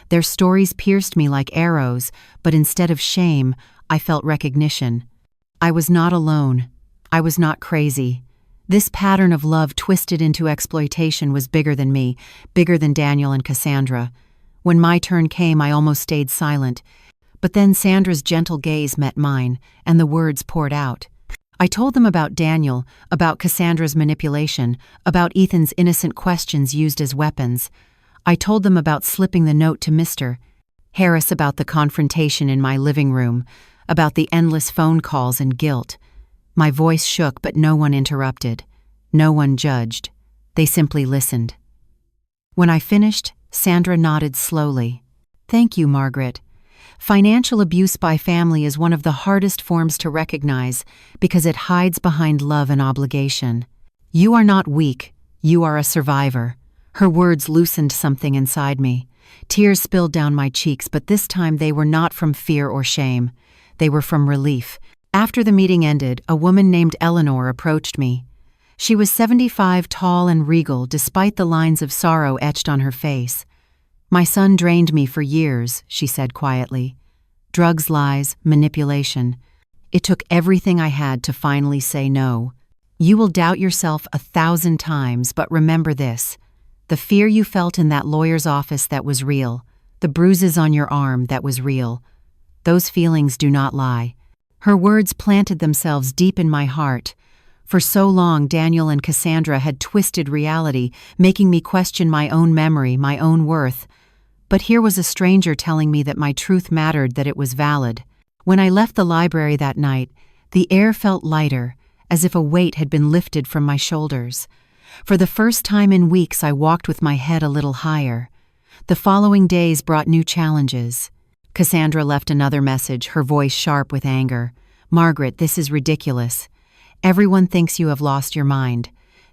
Their stories pierced me like arrows, but instead of shame, I felt recognition. I was not alone. I was not crazy. This pattern of love twisted into exploitation was bigger than me, bigger than Daniel and Cassandra. When my turn came, I almost stayed silent. But then Sandra's gentle gaze met mine, and the words poured out. I told them about Daniel, about Cassandra's manipulation, about Ethan's innocent questions used as weapons. I told them about slipping the note to Mr. Harris, about the confrontation in my living room, about the endless phone calls and guilt. My voice shook, but no one interrupted. No one judged. They simply listened. When I finished, Sandra nodded slowly. "Thank you, Margaret. Financial abuse by family is one of the hardest forms to recognize because it hides behind love and obligation. You are not weak. You are a survivor." Her words loosened something inside me. Tears spilled down my cheeks, but this time they were not from fear or shame. They were from relief. After the meeting ended, a woman named Eleanor approached me. She was 75, tall and regal, despite the lines of sorrow etched on her face. "My son drained me for years," she said quietly. "Drugs, lies, manipulation. It took everything I had to finally say no. You will doubt yourself 1,000 times, but remember this. The fear you felt in that lawyer's office, that was real. The bruises on your arm, that was real. Those feelings do not lie." Her words planted themselves deep in my heart. For so long, Daniel and Cassandra had twisted reality, making me question my own memory, my own worth. But here was a stranger telling me that my truth mattered, that it was valid. When I left the library that night, the air felt lighter, as if a weight had been lifted from my shoulders. For the first time in weeks, I walked with my head a little higher. The following days brought new challenges. Cassandra left another message, her voice sharp with anger. "Margaret, this is ridiculous. Everyone thinks you have lost your mind.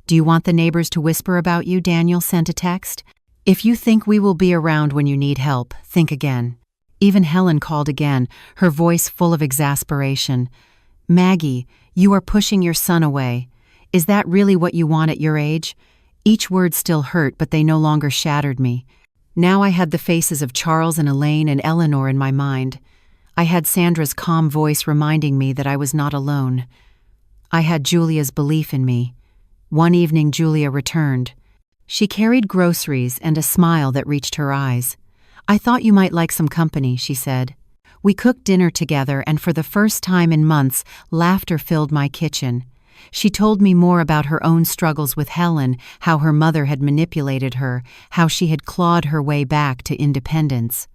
Do you want the neighbors to whisper about you?" Daniel sent a text. "If you think we will be around when you need help, think again." Even Helen called again, her voice full of exasperation. "Maggie, you are pushing your son away. Is that really what you want at your age?" Each word still hurt, but they no longer shattered me. Now I had the faces of Charles and Elaine and Eleanor in my mind. I had Sandra's calm voice reminding me that I was not alone. I had Julia's belief in me. One evening, Julia returned. She carried groceries and a smile that reached her eyes. "I thought you might like some company," she said. We cooked dinner together, and for the first time in months, laughter filled my kitchen. She told me more about her own struggles with Helen, how her mother had manipulated her, how she had clawed her way back to independence.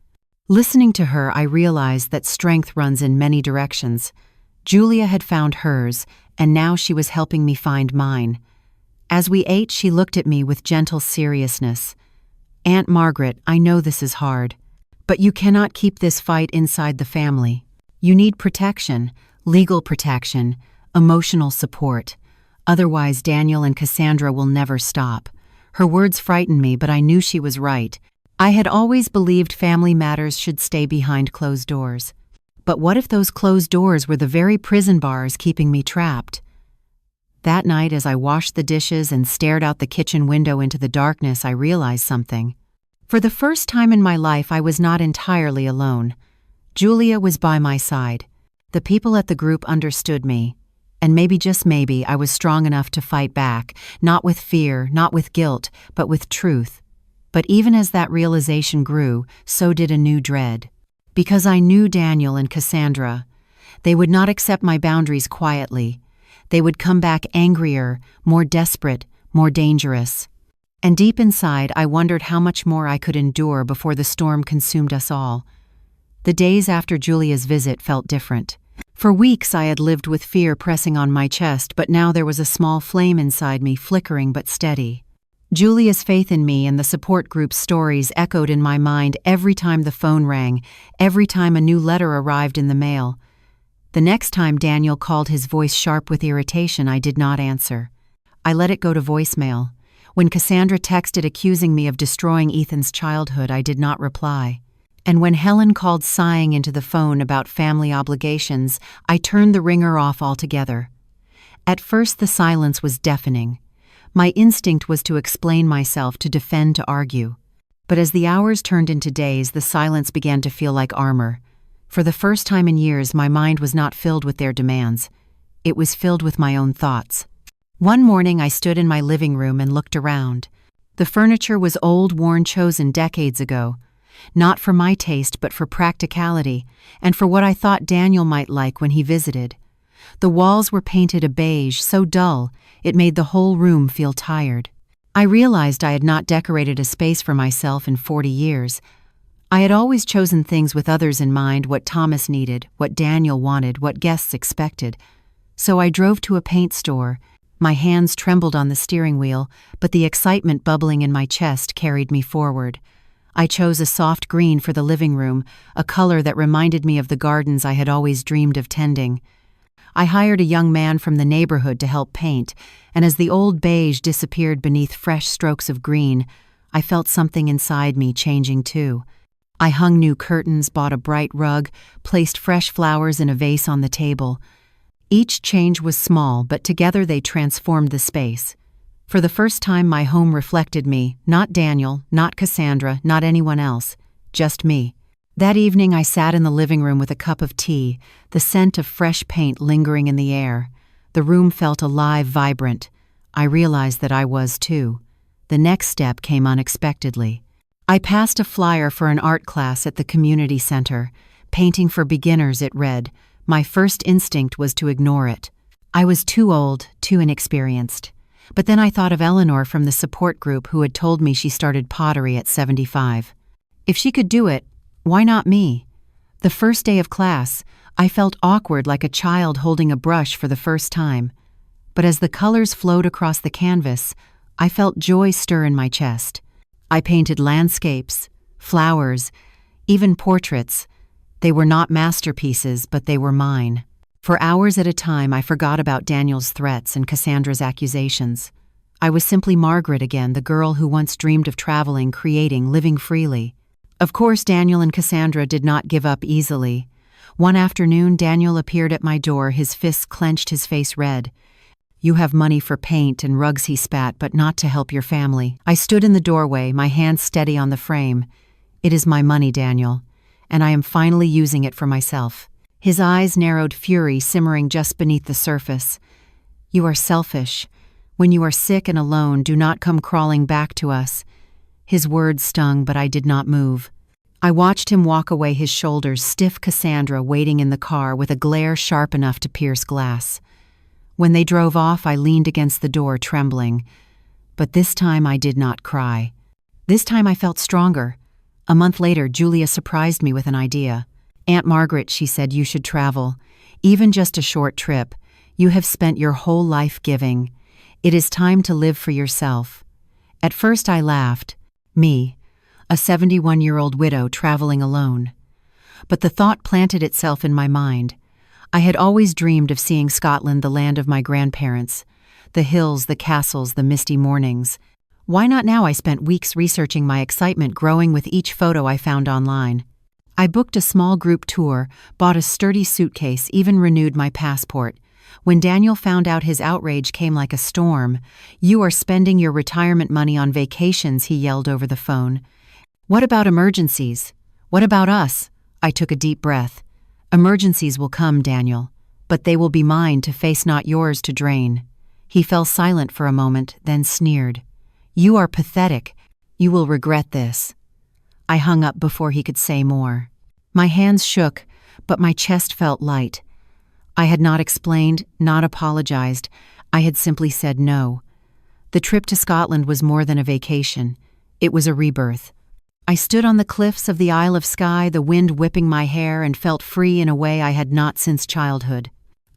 Listening to her, I realized that strength runs in many directions. Julia had found hers, and now she was helping me find mine. As we ate, she looked at me with gentle seriousness. "Aunt Margaret, I know this is hard, but you cannot keep this fight inside the family. You need protection, legal protection, emotional support. Otherwise, Daniel and Cassandra will never stop." Her words frightened me, but I knew she was right. I had always believed family matters should stay behind closed doors. But what if those closed doors were the very prison bars keeping me trapped? That night, as I washed the dishes and stared out the kitchen window into the darkness, I realized something. For the first time in my life, I was not entirely alone. Julia was by my side. The people at the group understood me. And maybe, just maybe, I was strong enough to fight back, not with fear, not with guilt, but with truth. But even as that realization grew, so did a new dread. Because I knew Daniel and Cassandra. They would not accept my boundaries quietly. They would come back angrier, more desperate, more dangerous. And deep inside, I wondered how much more I could endure before the storm consumed us all. The days after Julia's visit felt different. For weeks I had lived with fear pressing on my chest, but now there was a small flame inside me, flickering but steady. Julia's faith in me and the support group's stories echoed in my mind every time the phone rang, every time a new letter arrived in the mail. The next time Daniel called, his voice sharp with irritation, I did not answer. I let it go to voicemail. When Cassandra texted accusing me of destroying Ethan's childhood, I did not reply. And when Helen called sighing into the phone about family obligations, I turned the ringer off altogether. At first the silence was deafening. My instinct was to explain myself, to defend, to argue. But as the hours turned into days, the silence began to feel like armor. For the first time in years, my mind was not filled with their demands. It was filled with my own thoughts. One morning I stood in my living room and looked around. The furniture was old, worn, chosen decades ago. Not for my taste, but for practicality, and for what I thought Daniel might like when he visited. The walls were painted a beige so dull, it made the whole room feel tired. I realized I had not decorated a space for myself in 40 years. I had always chosen things with others in mind, what Thomas needed, what Daniel wanted, what guests expected. So I drove to a paint store. My hands trembled on the steering wheel, but the excitement bubbling in my chest carried me forward. I chose a soft green for the living room, a color that reminded me of the gardens I had always dreamed of tending. I hired a young man from the neighborhood to help paint, and as the old beige disappeared beneath fresh strokes of green, I felt something inside me changing too. I hung new curtains, bought a bright rug, placed fresh flowers in a vase on the table. Each change was small, but together they transformed the space. For the first time, my home reflected me, not Daniel, not Cassandra, not anyone else, just me. That evening I sat in the living room with a cup of tea, the scent of fresh paint lingering in the air. The room felt alive, vibrant. I realized that I was too. The next step came unexpectedly. I passed a flyer for an art class at the community center. Painting for beginners, it read. My first instinct was to ignore it. I was too old, too inexperienced. But then I thought of Eleanor from the support group who had told me she started pottery at 75. If she could do it, why not me? The first day of class, I felt awkward, like a child holding a brush for the first time. But as the colors flowed across the canvas, I felt joy stir in my chest. I painted landscapes, flowers, even portraits. They were not masterpieces, but they were mine. For hours at a time, I forgot about Daniel's threats and Cassandra's accusations. I was simply Margaret again, the girl who once dreamed of traveling, creating, living freely. Of course, Daniel and Cassandra did not give up easily. One afternoon, Daniel appeared at my door, his fists clenched, his face red. You have money for paint and rugs, he spat, but not to help your family. I stood in the doorway, my hands steady on the frame. It is my money, Daniel, and I am finally using it for myself. His eyes narrowed, fury simmering just beneath the surface. You are selfish. When you are sick and alone, do not come crawling back to us. His words stung, but I did not move. I watched him walk away, his shoulders stiff, Cassandra waiting in the car with a glare sharp enough to pierce glass. When they drove off, I leaned against the door, trembling. But this time I did not cry. This time I felt stronger. A month later, Julia surprised me with an idea. Aunt Margaret, she said, you should travel. Even just a short trip. You have spent your whole life giving. It is time to live for yourself. At first I laughed. Me, a 71-year-old widow traveling alone. But the thought planted itself in my mind. I had always dreamed of seeing Scotland, the land of my grandparents. The hills, the castles, the misty mornings. Why not now? I spent weeks researching, my excitement growing with each photo I found online. I booked a small group tour, bought a sturdy suitcase, even renewed my passport. When Daniel found out, his outrage came like a storm. You are spending your retirement money on vacations, he yelled over the phone. What about emergencies? What about us? I took a deep breath. Emergencies will come, Daniel, but they will be mine to face, not yours to drain. He fell silent for a moment, then sneered. You are pathetic. You will regret this. I hung up before he could say more. My hands shook, but my chest felt light. I had not explained, not apologized. I had simply said no. The trip to Scotland was more than a vacation. It was a rebirth. I stood on the cliffs of the Isle of Skye, the wind whipping my hair, and felt free in a way I had not since childhood.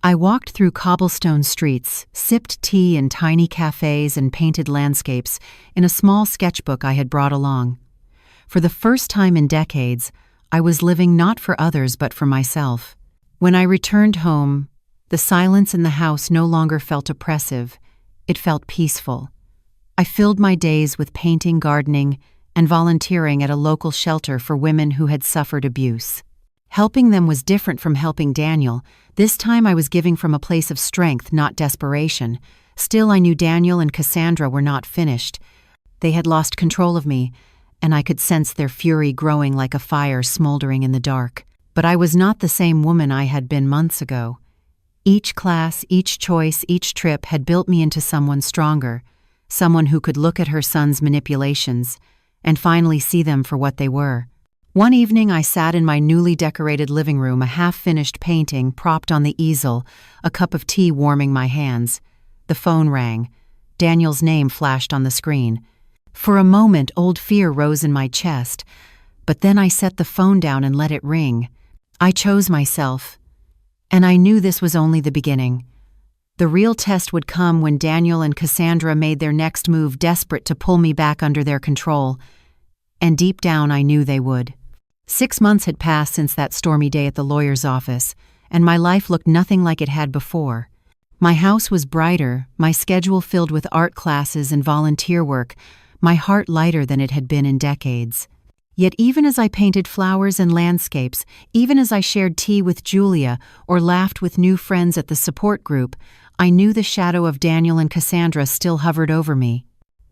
I walked through cobblestone streets, sipped tea in tiny cafes and painted landscapes in a small sketchbook I had brought along. For the first time in decades, I was living not for others but for myself. When I returned home, the silence in the house no longer felt oppressive. It felt peaceful. I filled my days with painting, gardening, and volunteering at a local shelter for women who had suffered abuse. Helping them was different from helping Daniel. This time I was giving from a place of strength, not desperation. Still, I knew Daniel and Cassandra were not finished. They had lost control of me, and I could sense their fury growing like a fire smoldering in the dark. But I was not the same woman I had been months ago. Each class, each choice, each trip had built me into someone stronger, someone who could look at her son's manipulations and finally see them for what they were. One evening I sat in my newly decorated living room, a half-finished painting propped on the easel, a cup of tea warming my hands. The phone rang. Daniel's name flashed on the screen. For a moment, old fear rose in my chest, but then I set the phone down and let it ring. I chose myself, and I knew this was only the beginning. The real test would come when Daniel and Cassandra made their next move, desperate to pull me back under their control. And deep down I knew they would. 6 months had passed since that stormy day at the lawyer's office, and my life looked nothing like it had before. My house was brighter, my schedule filled with art classes and volunteer work, my heart lighter than it had been in decades. Yet even as I painted flowers and landscapes, even as I shared tea with Julia or laughed with new friends at the support group, I knew the shadow of Daniel and Cassandra still hovered over me.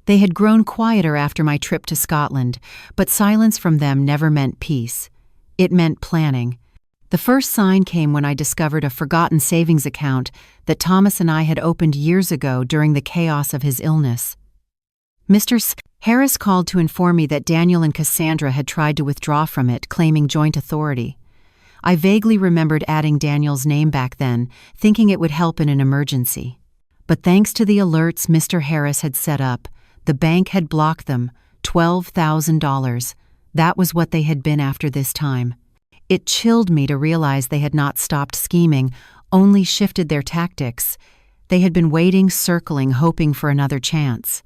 They had grown quieter after my trip to Scotland, but silence from them never meant peace. It meant planning. The first sign came when I discovered a forgotten savings account that Thomas and I had opened years ago during the chaos of his illness. Mr. Harris called to inform me that Daniel and Cassandra had tried to withdraw from it, claiming joint authority. I vaguely remembered adding Daniel's name back then, thinking it would help in an emergency. But thanks to the alerts Mr. Harris had set up, the bank had blocked them, $12,000. That was what they had been after this time. It chilled me to realize they had not stopped scheming, only shifted their tactics. They had been waiting, circling, hoping for another chance.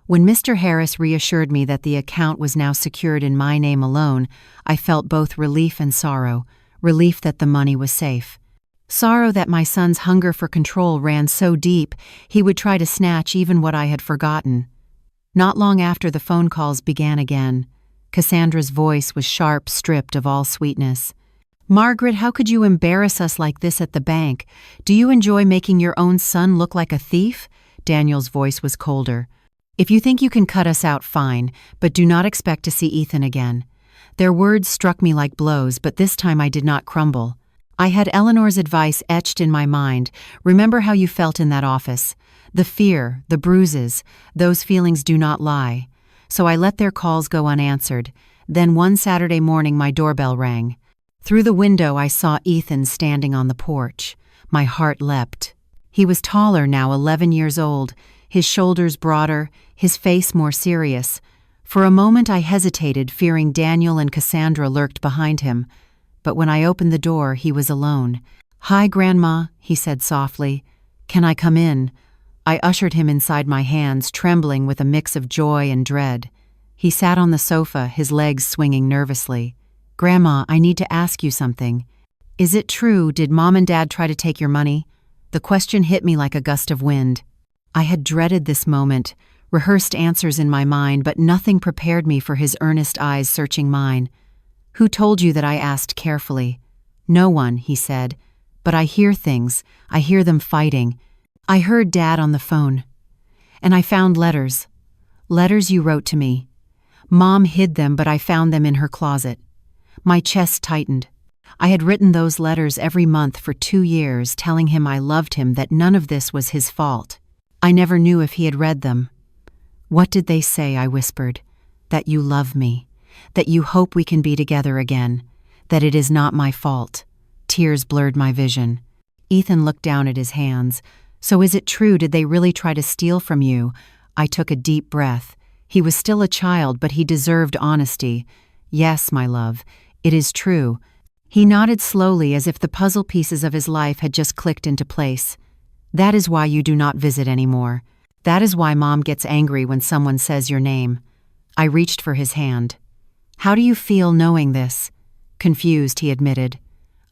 When Mr. Harris reassured me that the account was now secured in my name alone, I felt both relief and sorrow. Relief that the money was safe. Sorrow that my son's hunger for control ran so deep he would try to snatch even what I had forgotten. Not long after the phone calls began again. Cassandra's voice was sharp, stripped of all sweetness. Margaret, how could you embarrass us like this at the bank? Do you enjoy making your own son look like a thief? Daniel's voice was colder. If you think you can cut us out, fine, but do not expect to see Ethan again. Their words struck me like blows, but this time I did not crumble. I had Eleanor's advice etched in my mind. Remember how you felt in that office. The fear, the bruises, those feelings do not lie. So I let their calls go unanswered. Then one Saturday morning my doorbell rang. Through the window I saw Ethan standing on the porch. My heart leapt. He was taller now, 11 years old, his shoulders broader, his face more serious. For a moment I hesitated, fearing Daniel and Cassandra lurked behind him. But when I opened the door, he was alone. "Hi, Grandma," he said softly. "Can I come in?" I ushered him inside my hands, trembling with a mix of joy and dread. He sat on the sofa, his legs swinging nervously. "Grandma, I need to ask you something. Is it true, did Mom and Dad try to take your money?" The question hit me like a gust of wind. I had dreaded this moment, rehearsed answers in my mind, but nothing prepared me for his earnest eyes searching mine. "Who told you that?" I asked carefully. "No one," he said. "But I hear things. I hear them fighting. I heard Dad on the phone. And I found letters. Letters you wrote to me. Mom hid them, but I found them in her closet. My chest tightened. I had written those letters every month for 2 years, telling him I loved him, that none of this was his fault. I never knew if he had read them. "What did they say?" I whispered. "That you love me, that you hope we can be together again, that it is not my fault." Tears blurred my vision. Ethan looked down at his hands. "So is it true? Did they really try to steal from you?" I took a deep breath. He was still a child, but he deserved honesty. "Yes, my love, it is true." He nodded slowly, as if the puzzle pieces of his life had just clicked into place. "That is why you do not visit anymore. That is why Mom gets angry when someone says your name." I reached for his hand. "How do you feel knowing this?" "Confused," he admitted.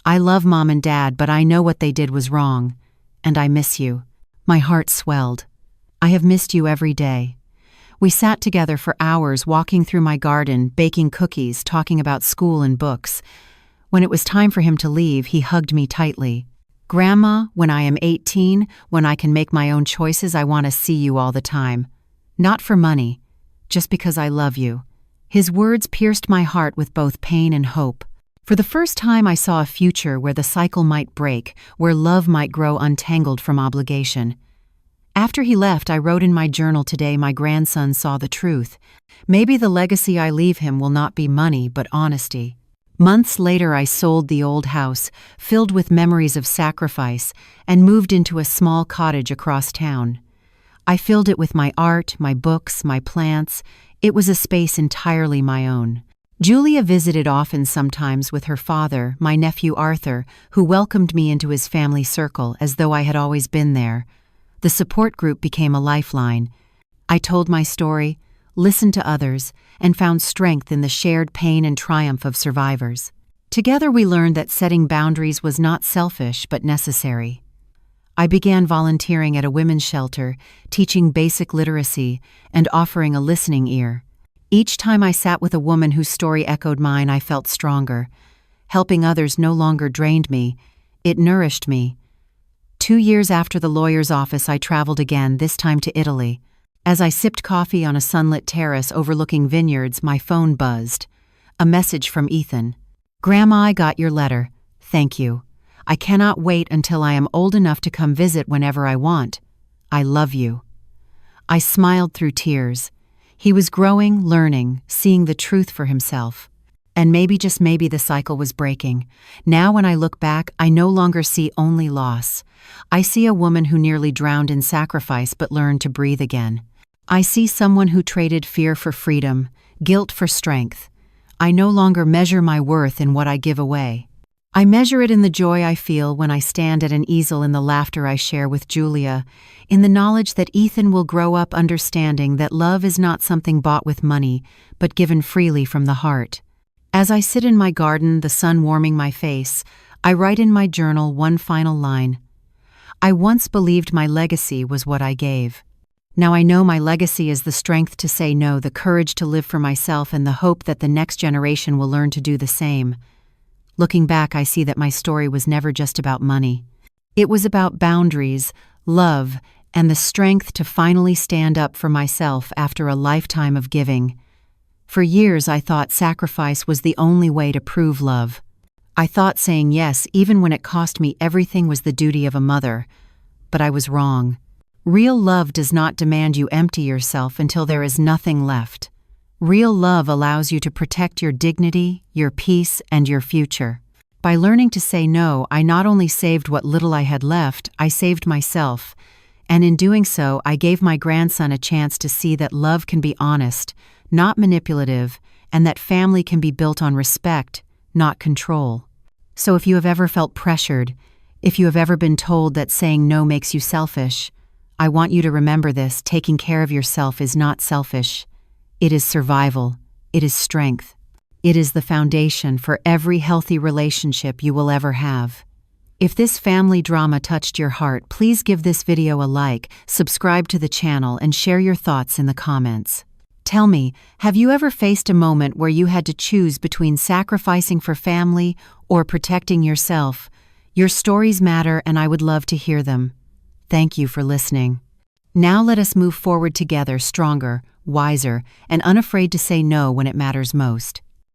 "I love Mom and Dad, but I know what they did was wrong. And I miss you." My heart swelled. "I have missed you every day." We sat together for hours, walking through my garden, baking cookies, talking about school and books. When it was time for him to leave, he hugged me tightly. "Grandma, when I am 18, when I can make my own choices, I want to see you all the time. Not for money, just because I love you." His words pierced my heart with both pain and hope. For the first time, I saw a future where the cycle might break, where love might grow untangled from obligation. After he left, I wrote in my journal, "Today my grandson saw the truth. Maybe the legacy I leave him will not be money, but honesty." Months later, I sold the old house, filled with memories of sacrifice, and moved into a small cottage across town. I filled it with my art, my books, my plants. It was a space entirely my own. Julia visited often, sometimes with her father, my nephew Arthur, who welcomed me into his family circle as though I had always been there. The support group became a lifeline. I told my story, listened to others, and found strength in the shared pain and triumph of survivors. Together we learned that setting boundaries was not selfish but necessary. I began volunteering at a women's shelter, teaching basic literacy and offering a listening ear. Each time I sat with a woman whose story echoed mine, I felt stronger. Helping others no longer drained me, it nourished me. 2 years after the lawyer's office, I traveled again, this time to Italy. As I sipped coffee on a sunlit terrace overlooking vineyards, my phone buzzed. A message from Ethan. "Grandma, I got your letter. Thank you. I cannot wait until I am old enough to come visit whenever I want. I love you." I smiled through tears. He was growing, learning, seeing the truth for himself. And maybe, just maybe, the cycle was breaking. Now when I look back, I no longer see only loss. I see a woman who nearly drowned in sacrifice but learned to breathe again. I see someone who traded fear for freedom, guilt for strength. I no longer measure my worth in what I give away. I measure it in the joy I feel when I stand at an easel, in the laughter I share with Julia, in the knowledge that Ethan will grow up understanding that love is not something bought with money, but given freely from the heart. As I sit in my garden, the sun warming my face, I write in my journal one final line. "I once believed my legacy was what I gave. Now I know my legacy is the strength to say no, the courage to live for myself, and the hope that the next generation will learn to do the same." Looking back, I see that my story was never just about money. It was about boundaries, love, and the strength to finally stand up for myself after a lifetime of giving. For years, I thought sacrifice was the only way to prove love. I thought saying yes, even when it cost me everything, was the duty of a mother. But I was wrong. Real love does not demand you empty yourself until there is nothing left. Real love allows you to protect your dignity, your peace, and your future. By learning to say no, I not only saved what little I had left, I saved myself. And in doing so, I gave my grandson a chance to see that love can be honest, not manipulative, and that family can be built on respect, not control. So if you have ever felt pressured, if you have ever been told that saying no makes you selfish, I want you to remember this: taking care of yourself is not selfish. It is survival. It is strength. It is the foundation for every healthy relationship you will ever have. If this family drama touched your heart, please give this video a like, subscribe to the channel, and share your thoughts in the comments. Tell me, have you ever faced a moment where you had to choose between sacrificing for family or protecting yourself? Your stories matter, and I would love to hear them. Thank you for listening. Now let us move forward together, stronger, wiser, and unafraid to say no when it matters most.